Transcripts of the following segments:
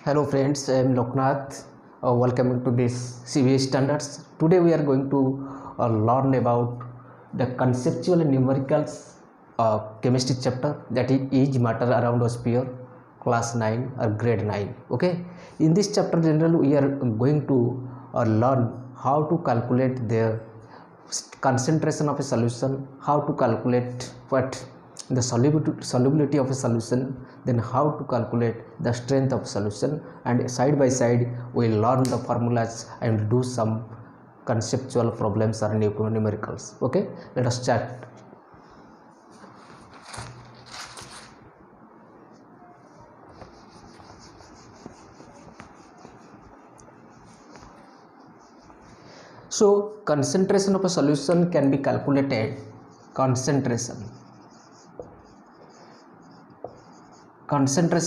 Hello friends, I am Loknath. Welcome to this CBA standards. Today we are going to learn about the conceptual and numericals chemistry chapter, that is matter around a sphere, class 9 or grade 9. Okay, in this chapter generally we are going to learn how to calculate the concentration of a solution, how to calculate what the solubility of a solution, then how to calculate the strength of solution, and side by side we learn the formulas and do some conceptual problems or numericals. Okay, let us start. So concentration of a solution can be calculated. Concentration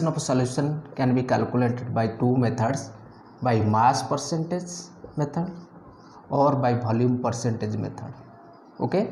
of a solution can be calculated by two methods, by mass percentage method or by volume percentage method. Okay,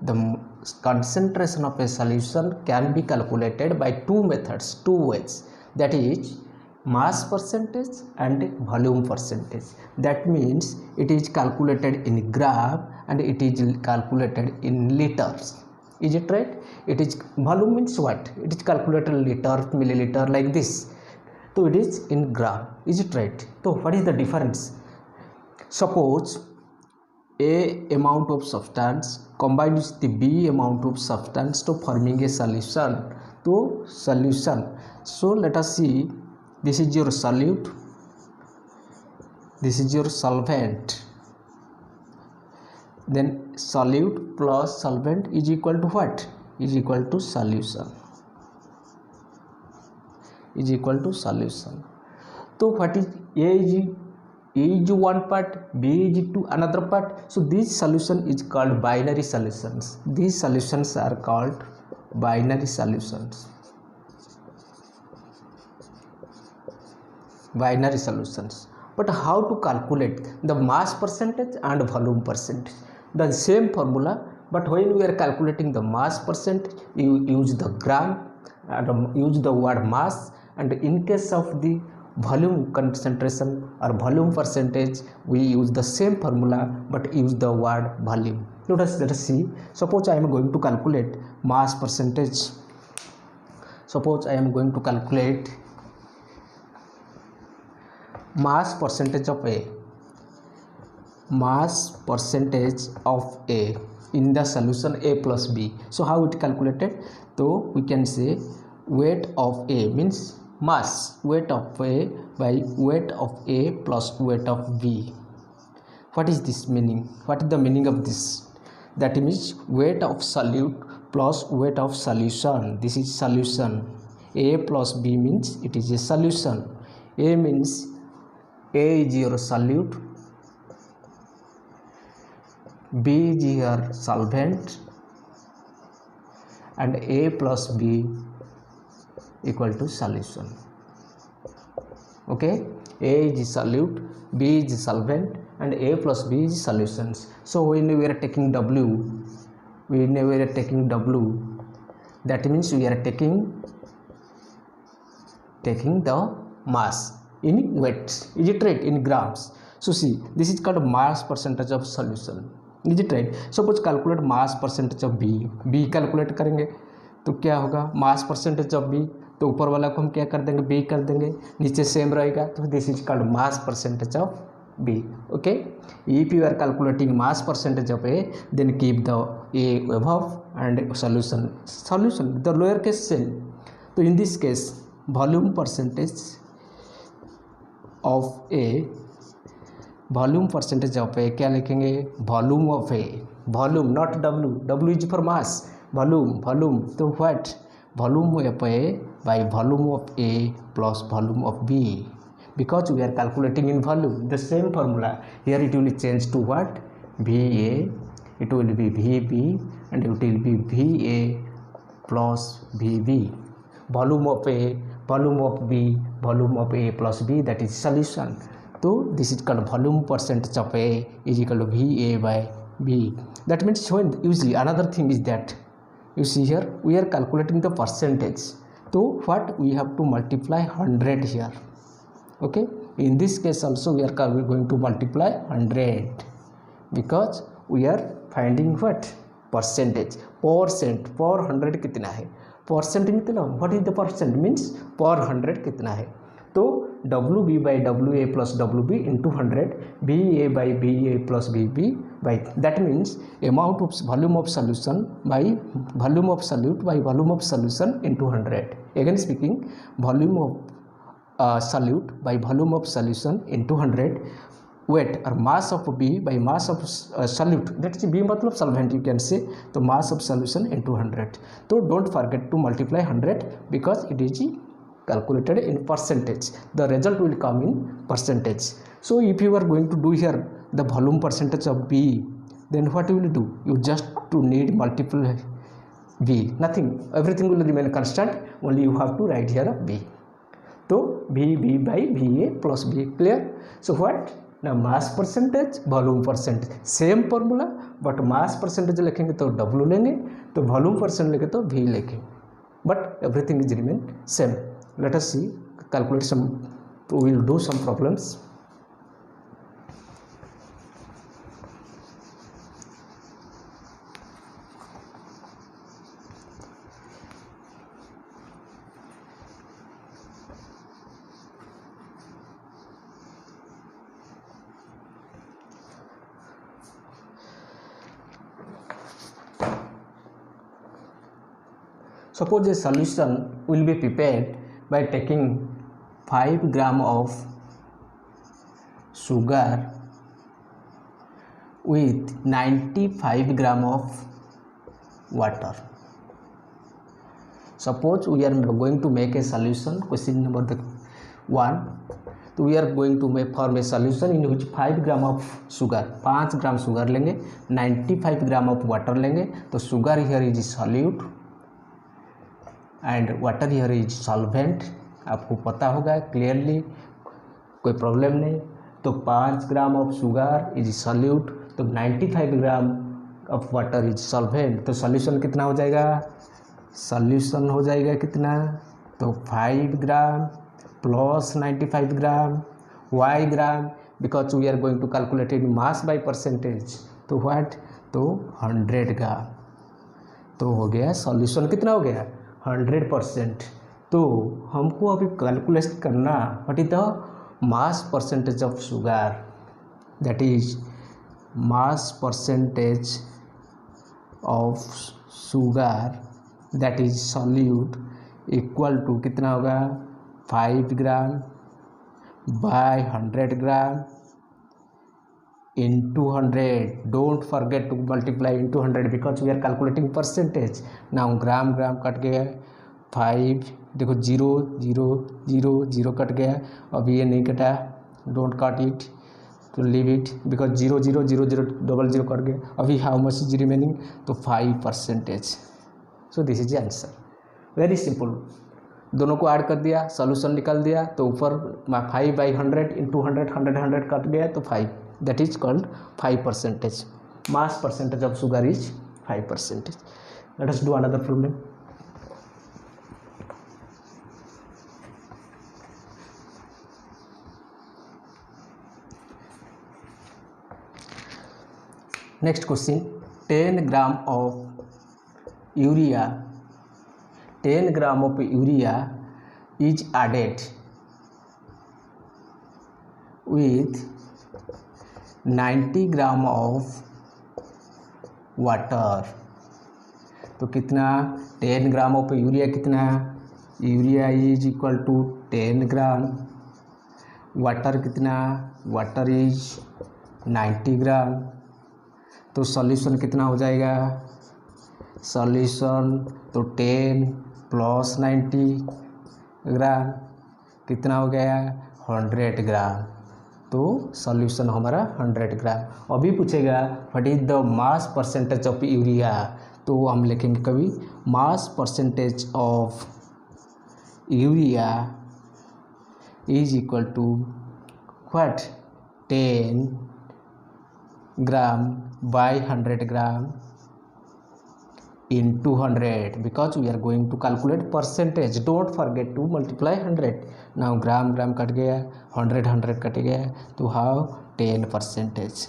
the concentration of a solution can be calculated by two methods, two ways, that is mass percentage and volume percentage. That means it is calculated in gram and it is calculated in liters. Is it right? It is volume means what? It is calculated in liter, milliliter, like this. So it is in gram. Is it right? So what is the difference? Suppose A amount of substance combined with the B amount of substance to forming a solution. So let us see. This is your solute. This is your solvent. Then solute plus solvent is equal to what? Is equal to solution. Is equal to solution. So what is A is one part, B is to another part. So this solution is called binary solutions. These solutions are called binary solutions. Binary solutions. But how to calculate the mass percentage and volume percentage? The same formula, but when we are calculating the mass percentage, you use the gram and use the word mass, and in case of the volume concentration or volume percentage, we use the same formula but use the word volume. Let us see. Suppose I am going to calculate mass percentage. Suppose I am going to calculate mass percentage of A. Mass percentage of A in the solution A plus B. So how it calculated? So we can say weight of A means mass, weight of A by weight of A plus weight of B. What is this meaning? What is the meaning of this? That means weight of solute plus weight of solution. This is solution. A plus B means it is a solution. A means A is your solute, B is your solvent, and A plus B equal to solution. Okay, A is solute, B is solvent, and A plus B is solutions. So when we are taking W, that means we are taking the mass in weights. Is it right? In grams. So see, this is called mass percentage of solution. Is it right? Suppose calculate mass percentage of B calculate करेंगे तो क्या होगा? mass percentage of B, तो ऊपर वाला को हम क्या कर देंगे? B कर देंगे, नीचे सेम रहेगा, तो this is called mass percentage of B. Okay, if you are calculating mass percentage of A, then keep the A above and solution the lower case cell. So in this case volume percentage of A, volume percentage of A क्या लिखेंगे? volume of A, volume not W is for mass, volume. तो what? volume of A by volume of A plus volume of B, because we are calculating in volume. The same formula here, it will change to what? VA, it will be VB, and it will be VA plus VB. Volume of A, volume of B, volume of A plus B, that is solution. So this is called volume percentage of A is equal to VA by B. That means when usually another thing is that you see here we are calculating the percentage. So what we have to multiply 100 here. Okay, in this case also we are going to multiply 100 because we are finding what percentage percent पर 100 कितना है percent मतलब what is the percent means per 100 कितना है तो W B by W A plus W B into 100 B A by B A plus B B by that means amount of volume of solution by volume of solute by volume of solution into 100 again speaking volume of solute by volume of solution into 100 weight or mass of B by mass of solute that is B मतलब solvent you can say तो mass of solution into 100 तो don't forget to multiply 100 because it is calculated in percentage the result will come in percentage so if you are going to do here the volume percentage of B then what you will do you just to need multiple B nothing everything will remain constant only you have to write here B तो V B by V A plus B clear so what now mass percentage volume percentage same formula but mass percentage लिखेंगे तो W लेंगे तो volume percent लेंगे तो V लेंगे but everything is remain same let us see calculate some we will do some problems Suppose a solution will be prepared by taking 5 gram of sugar with 95 gram of water. Suppose we are going to make a solution. Question number 1. तो we are going to make form a solution in which 5 gram of sugar 5 gram sugar लेंगे 95 ग्राम of water लेंगे तो sugar here is solute and water here is solvent आपको पता होगा clearly कोई problem नहीं तो 5 gram of sugar is solute तो 95 gram of water is solvent तो सॉल्यूशन कितना हो जाएगा सॉल्यूशन हो जाएगा कितना तो 5 gram plus 95 gram Y gram because we are going to calculate in mass by percentage तो व्हाट तो 100 ग्राम तो हो गया सॉल्यूशन कितना हो गया 100% तो हमको अभी कैलकुलेट करना what is the mass percentage of sugar that is mass percentage of sugar that is solute equal to कितना होगा 5 gram by 100 gram into 100 don't forget to multiply into 100 because we are calculating percentage now gram cut गया 5 देखो 0 0 0 0 cut गया अभी ये नहीं कटा don't cut it तो leave it because 0 0 0 0 double 0 cut गया अभी हाउ मच इज रिमेनिंग तो 5% so this is answer very simple दोनों को ऐड कर दिया सॉल्यूशन निकाल दिया तो ऊपर 5 बाई 100 इंटू 100 100 100 कट गया तो 5 that is called 5%. Mass percentage of sugar is 5%. Let us do another problem. Next question 10 gram of urea 10 gram of urea is added with 90 gram of water तो कितना 10 gram of urea कितना urea is equal to 10 gram water कितना water is 90 gram तो solution कितना हो जाएगा solution तो 10 plus 90 ग्राम कितना हो गया 100 ग्राम तो सॉल्यूशन हमारा 100 ग्राम अभी पूछेगा what is the mass percentage of urea तो हम लिखेंगे कभी mass percentage of urea is equal to what 10 gram by 100 gram into 100 because we are going to calculate percentage. Don't forget to multiply 100. Now gram cut गया, 100 cut गया, तो how 10%.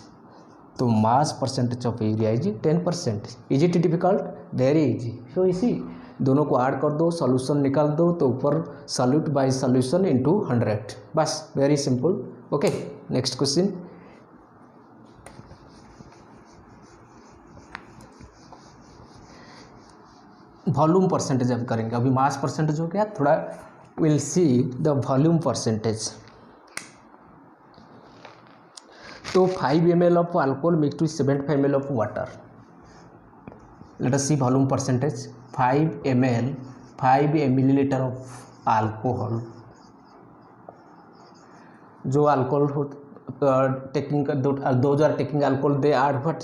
तो mass percentage of area is 10%. Is it difficult? Very easy. So इसी दोनों को add कर दो, solution निकाल दो, तो ऊपर सॉल्यूट बाय सॉल्यूशन इनटू 100. बस very simple. Okay, next question. Volume percentage अब करेंगे. अभी मास परसेंटेज हो गया, थोड़ा will see the volume percentage. तो 5 ml of alcohol mixed with 75 ml of water. Let us see volume percentage. 5 milliliter of alcohol. जो alcohol taking those are taking alcohol, they are what,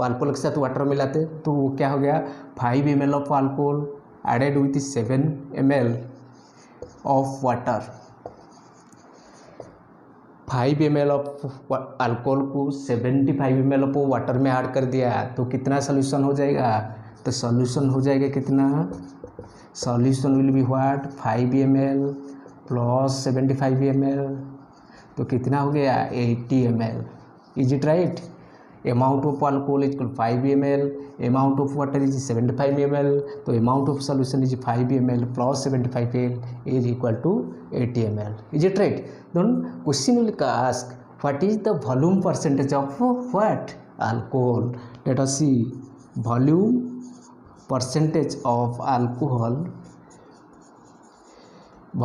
alcohol के साथ water मिलाते, तो वो क्या हो गया 5 ml of alcohol added with 7 ml of water. 5 ml of alcohol को 75 ml ऑफ वाटर में ऐड कर दिया, तो कितना सॉल्यूशन हो जाएगा? तो सॉल्यूशन हो जाएगा कितना? Solution will be what 5 ml plus 75 ml, तो कितना हो गया 80 ml. Is it right? Amount of alcohol is 5 ml, amount of water is 75 ml, तो amount of solution is 5 ml plus 75 ml is equal to 80 ml. Is it right? Then question will ask what is the volume percentage of what? Alcohol. Let us see volume percentage of alcohol.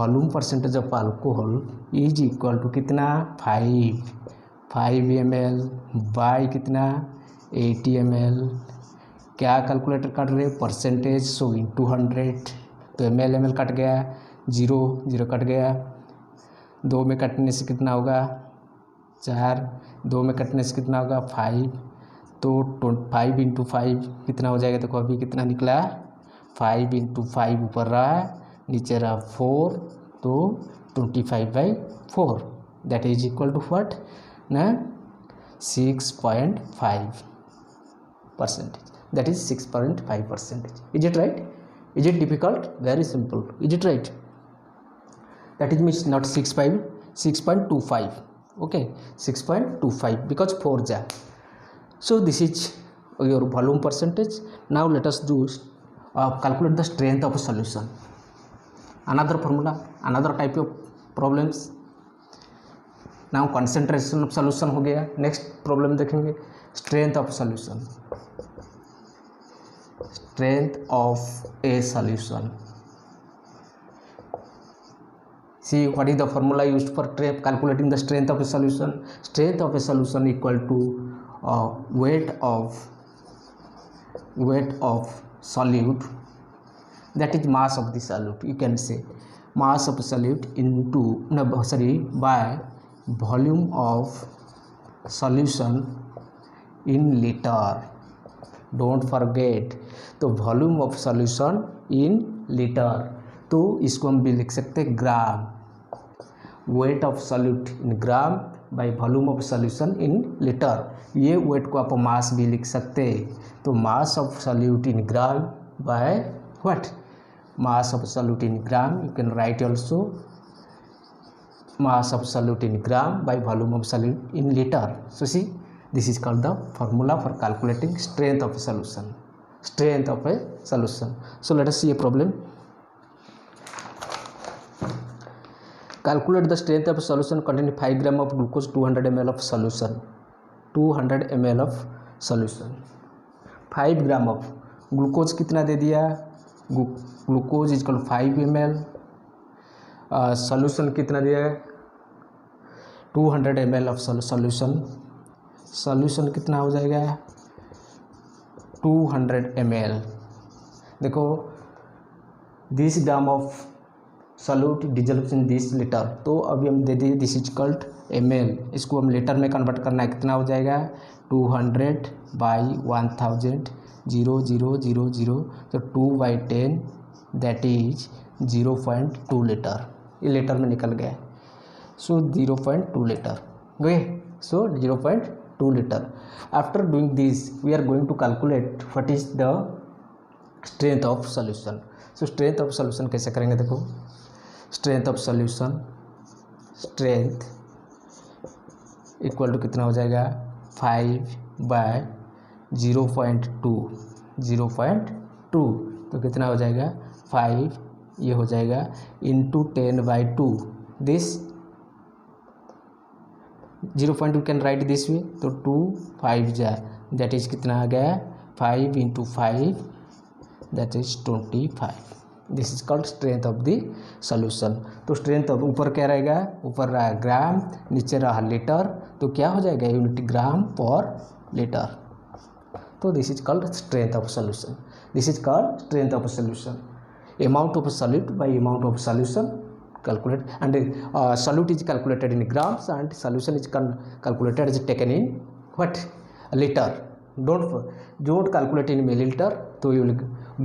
Volume percentage of alcohol is equal to कितना 5 ml by कितना 80 ml. क्या calculator काट रहे? Percentage. So into 100, तो ml cut गया, 0 cut गया, 2 में कटने से कितना होगा 4, 2 में कटने से कितना होगा 5, तो 5 इंटू 5 कितना हो जाएगा? देखो अभी कितना निकला 5 इंटू 5 ऊपर रहा, नीचे रहा 4, तो 25/4 that is equal to what ना 6.5%. That is 6.5%. Is it right? Is it difficult? Very simple. Is it right? That is means not 6.5, 6.25. Okay, 6.25 because 4 ja. So this is your volume percentage. Now let us do calculate the strength of a solution. Another formula, another type of problems. Now concentration of solution हो गया. Next problem देखेंगे strength of solution. Strength of a solution. See what is the formula used for calculating the strength of a solution? Strength of a solution equal to weight of solute, that is mass of the solute. You can say mass of solute into by volume of solution in liter. Don't forget, तो volume of solution in liter, तो इसको हम भी लिख सकते हैं gram. Weight of solute in gram by volume of solution in litre. ये weight को आप मास भी लिख सकते हैं, तो mass of solute in gram by what mass of solute in gram. You can write also mass of solute in gram by volume of solute in litre. So see this is called the formula for calculating strength of a solution. Strength of a solution. So let us see a problem. Calculate the strength of a solution containing 5 gram of glucose, 200 ml of solution. 200 ml of solution. 5 gram of glucose कितना दे दिया? Glucose is equal 5 ml. Solution कितना दिया है? 200 ml of solution. Solution कितना हो जाएगा? 200 ml. देखो this gram of solute dissolves in this litre, तो अभी हम दे दिए दिस इज कॉल्ड ml. इसको हम लीटर में कन्वर्ट करना है, कितना हो जाएगा 200 बाई 1000 0.000, तो 2/10 दैट इज 0.2 लीटर. ये लीटर में निकल गया. So 0.2 litre. Okay, so 0.2 litre. After doing this we are going to calculate what is the strength of solution. So strength of solution कैसे करेंगे, देखो strength of solution, strength equal to कितना हो जाएगा 5/0.2, 0.2 तो कितना हो जाएगा 5, ये हो जाएगा into 10/2, this 0.2 can write this way, तो 2 5 जा दैट इज कितना आ गया 5 into 5 that is 25। This is called strength of the solution. तो स्ट्रेंथ ऑफ ऊपर क्या रहेगा, ऊपर रहा ग्राम, नीचे रहा लीटर, तो क्या हो जाएगा यूनिट ग्राम पर लीटर। तो this is called strength of solution, this is called strength of solution. Amount of solute bye amount of solution calculate, and solute is calculated in grams and solution is calculated is taken in what liter. Don't calculate in milliliter, so you will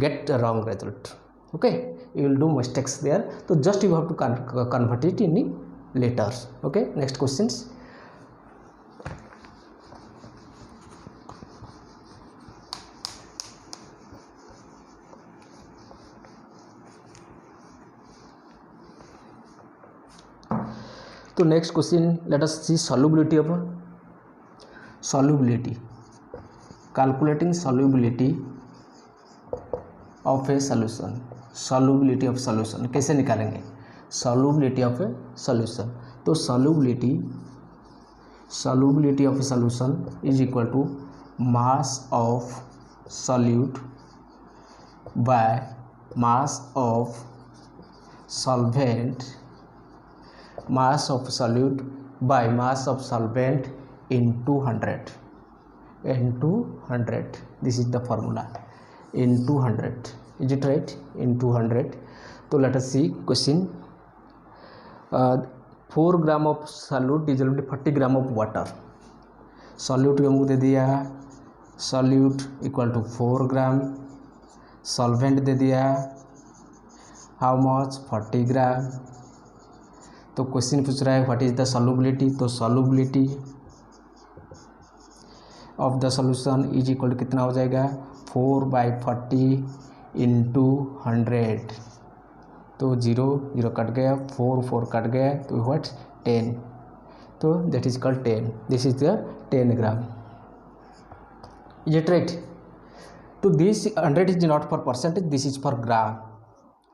get a wrong result. Okay, you will do mistakes there, so just you have to convert it in liters. Okay, next questions. तो next question, let us see solubility of solubility, calculating solubility of a solution. Solubility of solution कैसे निकालेंगे, solubility of a solution. तो solubility of a solution is equal to mass of solute by mass of solvent, mass of solute by mass of solvent into 100, into 100, this is the formula, into 100, is it right, into 100. तो let us see question, 4 gram of solute dissolved 40 gram of water. solute हमको दे दिया, solute equal to 4 gram, solvent दे दिया how much 40 ग्राम। तो question पूछ रहा है व्हाट इज द सॉल्युबिलिटी, तो solubility of the solution is equal to कितना हो जाएगा 4/40 इंटू 100, तो 0 0 कट गया, 4 4 कट गया, तो व्हाट 10, तो that is called 10, this is the 10 gram, is it right. तो this 100 is not for percentage, this is for gram,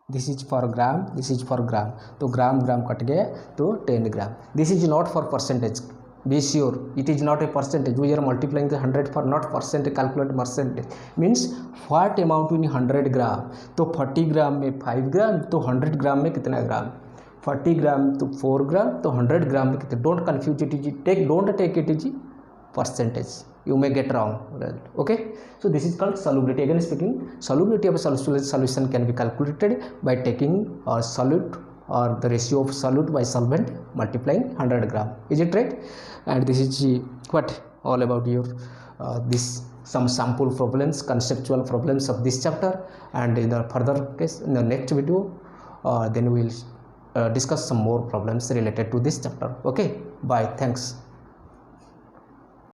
this is for gram, this is for gram, तो gram gram cut गया तो 10 gram. This is not for percentage, be sure it is not a percentage, we are multiplying the 100 for not percentage, calculate percentage means what amount in 100 ग्राम, तो 40 ग्राम में 5 ग्राम, तो 100 gram में कितना ग्राम, 40 ग्राम तो 4 ग्राम, तो 100 ग्राम में कितने, don't confuse it is take, don't take it is percentage, you may get wrong result. Okay, so this is called solubility. Again speaking, solubility of a solution can be calculated by taking solute or the ratio of solute by solvent multiplying 100 gram, is it right? And this is what all about your this some sample problems, conceptual problems of this chapter, and in the further case in the next video then we will discuss some more problems related to this chapter. Okay, bye, thanks.